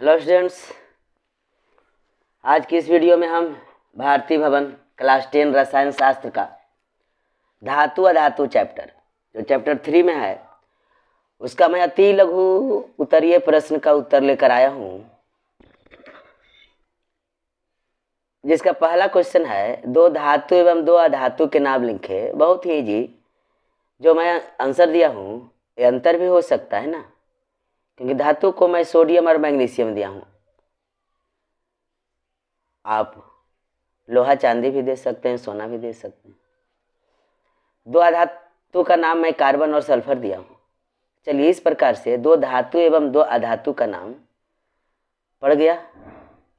Hello students, आज की इस वीडियो में हम भारतीय भवन क्लास 10 रसायन शास्त्र का धातु अधातु चैप्टर जो चैप्टर 3 में है उसका मैं अति लघु उत्तरीय प्रश्न का उत्तर लेकर आया हूँ, जिसका पहला क्वेश्चन है दो धातु एवं दो अधातु के नाम लिखे। बहुत ही इजी जो मैं आंसर दिया हूँ, ये अंतर भी हो सकता है ना, क्योंकि धातु को मैं सोडियम और मैग्नीशियम दिया हूँ। आप लोहा चांदी भी दे सकते हैं, सोना भी दे सकते हैं। दो अधातु का नाम मैं कार्बन और सल्फर दिया हूँ। चलिए इस प्रकार से दो धातु एवं दो अधातु का नाम पड़ गया,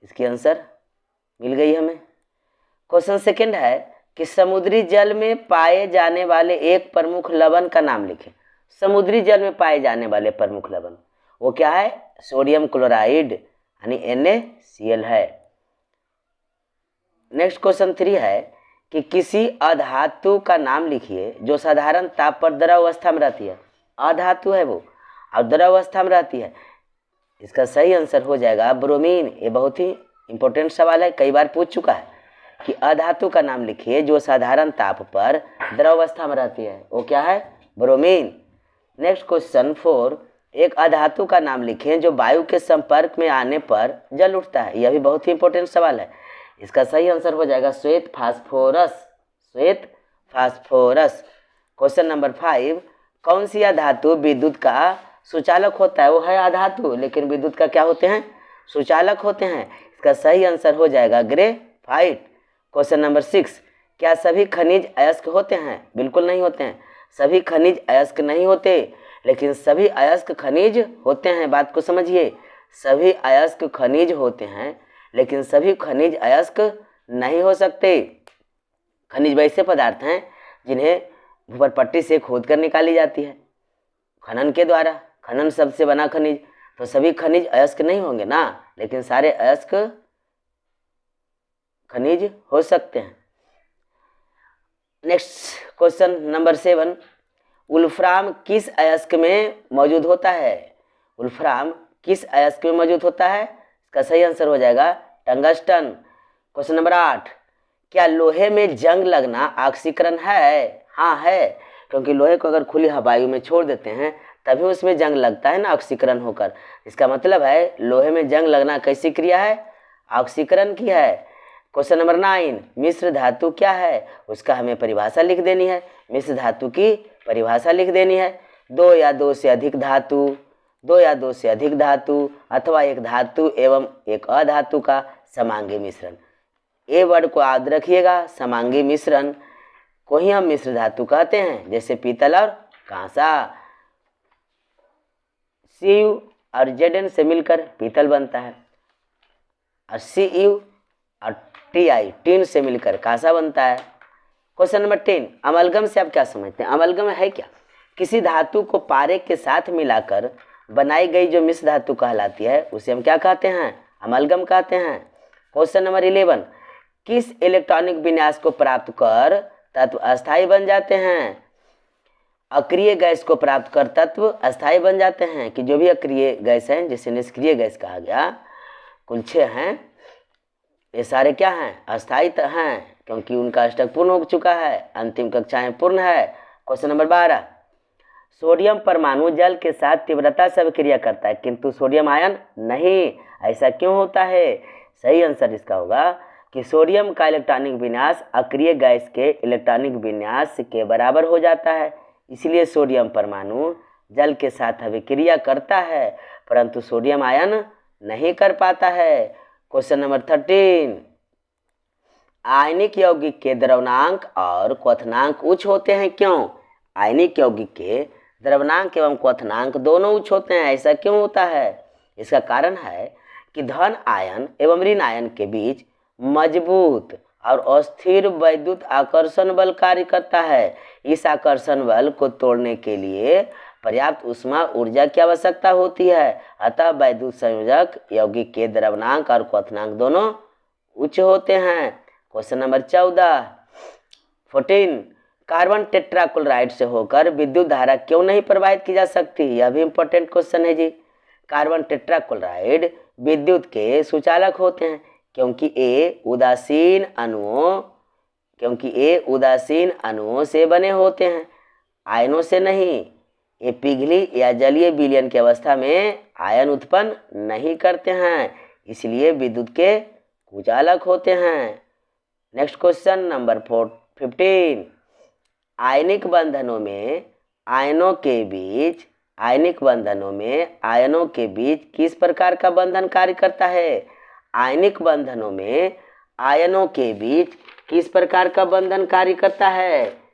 इसकी आंसर मिल गई हमें। क्वेश्चन सेकंड है कि समुद्री जल में पाए जाने वाले एक प्रमुख लवण का नाम लिखें। समुद्री जल में पाए जाने वाले प्रमुख लवण वो क्या है? सोडियम क्लोराइड यानी NaCl है। नेक्स्ट क्वेश्चन 3 है कि किसी अधातु का नाम लिखिए जो साधारण ताप पर द्रव अवस्था में रहती है। अधातु है वो और द्रव अवस्था में रहती है। इसका सही आंसर हो जाएगा ब्रोमीन। ये बहुत ही इंपॉर्टेंट सवाल है, कई बार पूछ चुका है कि अधातु का नाम लिखिए जो साधारण ताप पर द्रव अवस्था में रहती है। वो क्या है? ब्रोमीन। नेक्स्ट क्वेश्चन 4, एक अधातु का नाम लिखें जो वायु के संपर्क में आने पर जल उठता है। यह भी बहुत ही इंपॉर्टेंट सवाल है। इसका सही आंसर हो जाएगा श्वेत फास्फोरस। श्वेत फास्फोरस। क्वेश्चन नंबर 5, कौन सी अधातु विद्युत का सुचालक होता है? वो है अधातु, लेकिन विद्युत का क्या होते हैं? सुचालक होते हैं। इसका सही आंसर हो जाएगा ग्रेफाइट। क्वेश्चन नंबर 6, क्या सभी खनिज अयस्क होते हैं? बिल्कुल नहीं होते हैं। सभी खनिज अयस्क नहीं होते, लेकिन सभी अयस्क खनिज होते हैं। बात को समझिए, सभी अयस्क खनिज होते हैं, लेकिन सभी खनिज अयस्क नहीं हो सकते। खनिज वैसे पदार्थ हैं जिन्हें भूपटपट्टी से खोद कर निकाली जाती है खनन के द्वारा। खनन शब्द से बना खनिज, तो सभी खनिज अयस्क नहीं होंगे ना, लेकिन सारे अयस्क खनिज हो सकते हैं। नेक्स्ट क्वेश्चन नंबर 7, वुल्फ्राम किस अयस्क में मौजूद होता है? वुल्फ्राम किस अयस्क में मौजूद होता है? इसका सही आंसर हो जाएगा टंगस्टन। क्वेश्चन नंबर 8, क्या लोहे में जंग लगना ऑक्सीकरण है? हाँ है, क्योंकि लोहे को अगर खुली वायु में छोड़ देते हैं तभी उसमें जंग लगता है ना, ऑक्सीकरण होकर। इसका मतलब है लोहे में जंग लगना कैसी क्रिया है? ऑक्सीकरण की है। क्वेश्चन नंबर 9, मिश्र धातु क्या है? उसका हमें परिभाषा लिख देनी है। मिश्र धातु की परिभाषा लिख देनी है। दो या दो से अधिक धातु, दो या दो से अधिक धातु अथवा एक धातु एवं एक अधातु का समांगी मिश्रण। ए वर्ड को याद रखिएगा, समांगी मिश्रण को ही हम मिश्र धातु कहते हैं। जैसे पीतल और कांसा, Cu और Zn से मिलकर पीतल बनता है, और Cu और Ti टीन से मिलकर कांसा बनता है। क्वेश्चन नंबर 10, अमलगम से आप क्या समझते हैं? अमलगम है क्या? किसी धातु को पारे के साथ मिलाकर बनाई गई जो मिश्र धातु कहलाती है उसे हम क्या कहते हैं? अमलगम कहते हैं। क्वेश्चन नंबर 11, किस इलेक्ट्रॉनिक विन्यास को प्राप्त कर तत्व अस्थायी बन जाते हैं? अक्रिय गैस को प्राप्त कर तत्व अस्थायी बन जाते हैं। कि जो भी अक्रिय गैस हैं, जिसे निष्क्रिय गैस कहा गया, कुल 6 हैं, ये सारे क्या हैं? अस्थायी हैं, क्योंकि उनका अष्टक पूर्ण हो चुका है, अंतिम कक्षाएं पूर्ण है। क्वेश्चन नंबर 12, सोडियम परमाणु जल के साथ तीव्रता से अभिक्रिया करता है किंतु सोडियम आयन नहीं। ऐसा क्यों होता है? सही आंसर इसका होगा कि सोडियम का इलेक्ट्रॉनिक विन्यास अक्रिय गैस के इलेक्ट्रॉनिक विन्यास के बराबर हो जाता है, इसलिए सोडियम परमाणु जल के साथ अभिक्रिया करता है परंतु सोडियम आयन नहीं कर पाता है। क्वेश्चन नंबर 13, आयनिक यौगिक के द्रवणांक और क्वथनांक उच्च होते हैं, क्यों? आयनिक यौगिक के द्रवणांक एवं क्वथनांक दोनों उच्च होते हैं। ऐसा क्यों होता है? इसका कारण है कि धन आयन एवं ऋण आयन के बीच मजबूत और अस्थिर वैद्युत आकर्षण बल कार्य करता है। इस आकर्षण बल को तोड़ने के लिए पर्याप्त ऊष्मा ऊर्जा की आवश्यकता होती है। अतः वैद्युत संयोजक यौगिक के द्रवणांक और क्वथनांक दोनों उच्च होते हैं। क्वेश्चन नंबर 14, कार्बन टेट्राक्लोराइड से होकर विद्युत धारा क्यों नहीं प्रवाहित की जा सकती? यह भी इंपॉर्टेंट क्वेश्चन है जी। कार्बन टेट्राक्लोराइड विद्युत के सुचालक होते हैं, क्योंकि ये उदासीन अणुओं से बने होते हैं, आयनों से नहीं। ये पिघली या जलीय विलयन की अवस्था में आयन उत्पन्न नहीं करते हैं, इसलिए विद्युत के कुचालक होते हैं। Next question number 15। आयनिक बंधनों में आयनों के बीच किस प्रकार का बंधन कार्य करता है? आयनिक बंधनों में आयनों के बीच किस प्रकार का बंधन कार्य करता है?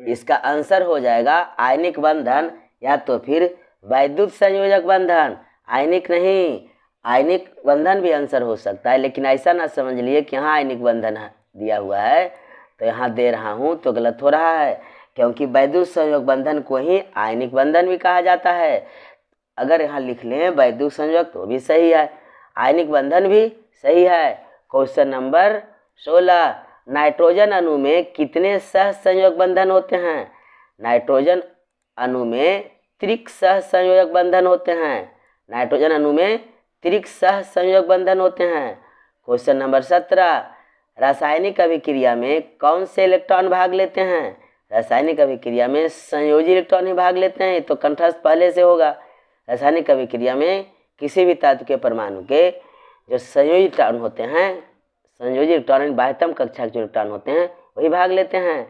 इसका आंसर हो जाएगा आयनिक बंधन या तो फिर वैद्युत संयोजक बंधन। आयनिक नहीं, आयनिक बंधन भी आंसर हो सकता है, लेकिन ऐसा ना समझ लिए कि यहाँ आयनिक बंधन दिया हुआ है तो यहाँ दे रहा हूँ तो गलत हो रहा है, क्योंकि वैद्युत संयोजक बंधन को ही आयनिक बंधन भी कहा जाता है। अगर यहाँ लिख लें वैद्युत संयोजक तो भी सही है, आयनिक बंधन भी सही है। Question number 16। नाइट्रोजन अणु में कितने सहसंयोजक बंधन होते हैं? नाइट्रोजन अणु में त्रिक सहसंयोजक बंधन होते हैं। नाइट्रोजन अणु में त्रिक सहसंयोजक बंधन होते हैं। Question number 17। रासायनिक अभिक्रिया में कौन से इलेक्ट्रॉन भाग लेते हैं? रासायनिक अभिक्रिया में संयोजी इलेक्ट्रॉन ही भाग लेते हैं, तो कंठस्थ पहले से होगा। रासायनिक अभिक्रिया में किसी भी धातु के परमाणु के जो संयोजी इलेक्ट्रॉन होते हैं, संयोजी इलेक्ट्रॉन बाह्यतम कक्षा के जो इलेक्ट्रॉन होते हैं वही भाग लेते हैं।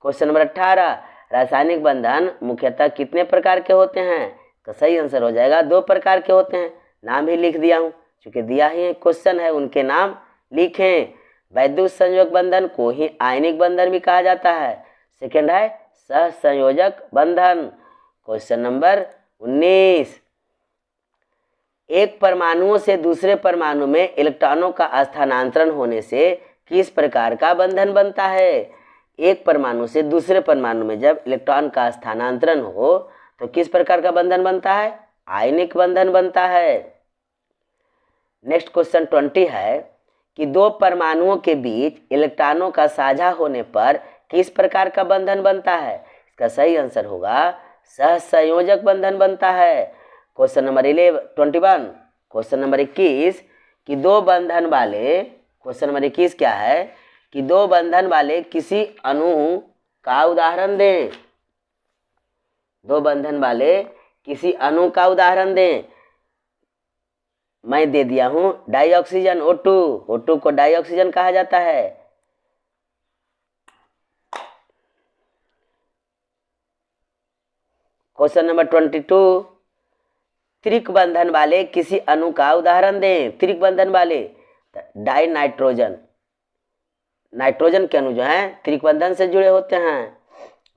Question number 18। रासायनिक बंधन मुख्यतः कितने प्रकार के होते हैं? तो सही आंसर हो जाएगा 2 प्रकार के होते हैं। नाम भी लिख दिया हूँ, चूँकि दिया ही क्वेश्चन है, उनके नाम लिखें। वैद्युत संयोजक बंधन को ही आयनिक बंधन भी कहा जाता है। सेकेंड है सहसंयोजक बंधन। Question number 19। एक परमाणुओं से दूसरे परमाणु में इलेक्ट्रॉनों का स्थानांतरण होने से किस प्रकार का बंधन बनता है? एक परमाणु से दूसरे परमाणु में जब इलेक्ट्रॉन का स्थानांतरण हो तो किस प्रकार का बंधन बनता है? आयनिक बंधन बनता है। नेक्स्ट क्वेश्चन 20 है कि 2 परमाणुओं के बीच इलेक्ट्रॉनों का साझा होने पर किस प्रकार का बंधन बनता है? इसका सही आंसर होगा सहसंयोजक बंधन बनता है। Question number 21। क्वेश्चन नंबर 21 कि 2 बंधन वाले, क्वेश्चन नंबर 21 क्या है कि 2 बंधन वाले किसी अणु का उदाहरण दें। 2 बंधन वाले किसी अणु का उदाहरण दें। मैं दे दिया हूं डाइऑक्सीजन O2। O2 को डाइऑक्सीजन कहा जाता है। क्वेश्चन नंबर 22 त्रिक बंधन वाले किसी अणु का उदाहरण दें। त्रिक बंधन वाले डाई नाइट्रोजन, नाइट्रोजन के अणु जो हैं त्रिक बंधन से जुड़े होते हैं।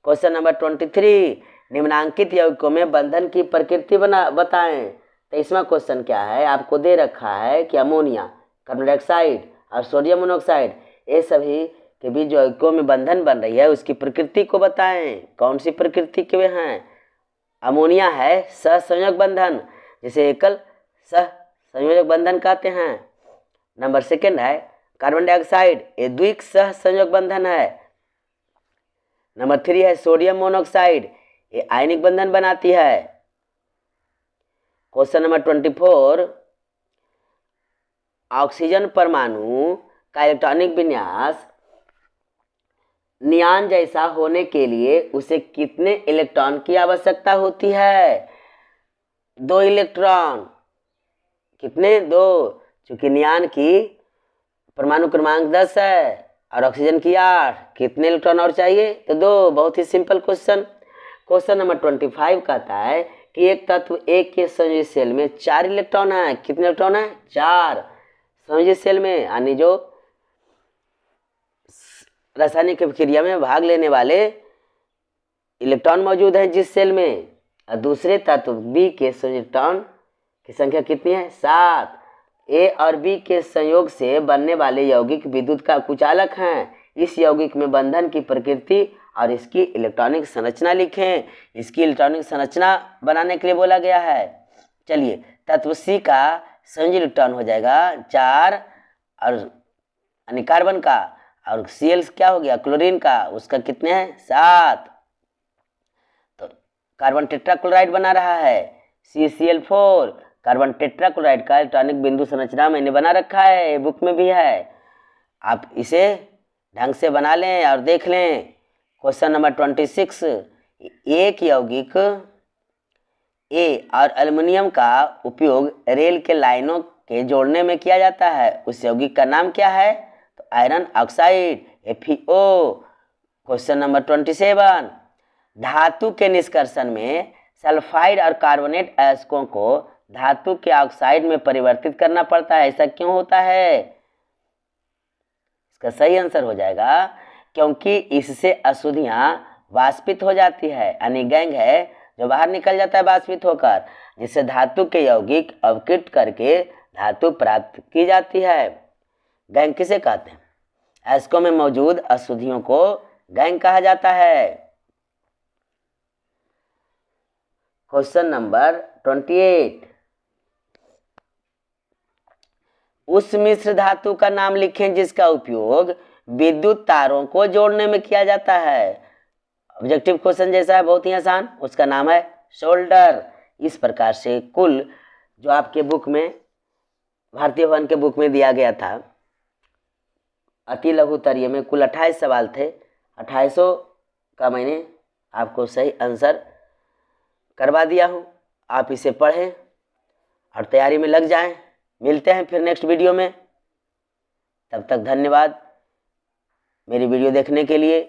क्वेश्चन नंबर 23 निम्नांकित यौगिकों में बंधन की प्रकृति बताएं। तो इसमें क्वेश्चन क्या है, आपको दे रखा है कि अमोनिया, कार्बन डाइऑक्साइड और सोडियम मोनोऑक्साइड ये सभी के बीच जो यौगिकों में बंधन बन रही है उसकी प्रकृति को बताएं। कौन सी प्रकृति के वे हैं? अमोनिया है सहसंयोजक बंधन, जिसे एकल सहसंयोजक बंधन कहते हैं। नंबर 2 है कार्बन डाइऑक्साइड, ये द्विक सहसंयोजक बंधन है। नंबर 3 है सोडियम मोनोऑक्साइड, ये आयनिक बंधन बनाती है। क्वेश्चन नंबर 24 ऑक्सीजन परमाणु का इलेक्ट्रॉनिक विन्यास नियान जैसा होने के लिए उसे कितने इलेक्ट्रॉन की आवश्यकता होती है? 2 इलेक्ट्रॉन। कितने? 2। चूंकि नियान की परमाणु क्रमांक 10 है और ऑक्सीजन की 8, कितने इलेक्ट्रॉन और चाहिए? तो 2। बहुत ही सिंपल क्वेश्चन। क्वेश्चन नंबर 25 कहता है कि एक तत्व एक के संयोजी सेल में 4 इलेक्ट्रॉन है। कितने इलेक्ट्रॉन है? 4 संयोजी सेल में, यानी जो रासायनिक अभिक्रिया में भाग लेने वाले इलेक्ट्रॉन मौजूद हैं जिस सेल में, और दूसरे तत्व बी के संयोजी इलेक्ट्रॉन की संख्या कितनी है? 7। ए और बी के संयोग से बनने वाले यौगिक विद्युत का कुचालक हैं। इस यौगिक में बंधन की प्रकृति और इसकी इलेक्ट्रॉनिक संरचना लिखें। इसकी इलेक्ट्रॉनिक संरचना बनाने के लिए बोला गया है। चलिए, तत्व सी का संयोजी इलेक्ट्रॉन हो जाएगा 4 और यानी कार्बन का, और Cl क्या हो गया क्लोरीन का, उसका कितने हैं 7। तो कार्बन टेट्राक्लोराइड बना रहा है CCl4। कार्बन टेट्राक्लोराइड का इलेक्ट्रॉनिक बिंदु संरचना मैंने बना रखा है, बुक में भी है, आप इसे ढंग से बना लें और देख लें। क्वेश्चन नंबर 26, एक यौगिक ए और एल्युमिनियम का उपयोग रेल के लाइनों के जोड़ने में किया जाता है, उस यौगिक का नाम क्या है? तो iron oxide FeO। Question number 27, धातु के निष्कर्षण में सल्फाइड और कार्बोनेट अयस्कों को धातु के ऑक्साइड में परिवर्तित करना पड़ता है, ऐसा क्यों होता है? इसका सही आंसर हो जाएगा क्योंकि इससे अशुद्धियां वाष्पित हो जाती है, यानी गैंग है जो बाहर निकल जाता है वाष्पित होकर, जिससे धातु के यौगिक अवकृत करके धातु प्राप्त की जाती है। गैंग किसे कहते हैं? अयस्कों में मौजूद अशुद्धियों को गैंग कहा जाता है। क्वेश्चन नंबर 28, उस मिश्र धातु का नाम लिखें जिसका उपयोग विद्युत तारों को जोड़ने में किया जाता है। ऑब्जेक्टिव क्वेश्चन जैसा है, बहुत ही आसान, उसका नाम है सोल्डर। इस प्रकार से कुल जो आपके बुक में, भारतीय भवन के बुक में दिया गया था अति लघुत्तरीय में, कुल 28 सवाल थे। 2800 का मैंने आपको सही आंसर करवा दिया हूँ। आप इसे पढ़ें और तैयारी में लग जाएं। मिलते हैं फिर नेक्स्ट वीडियो में, तब तक धन्यवाद मेरी वीडियो देखने के लिए।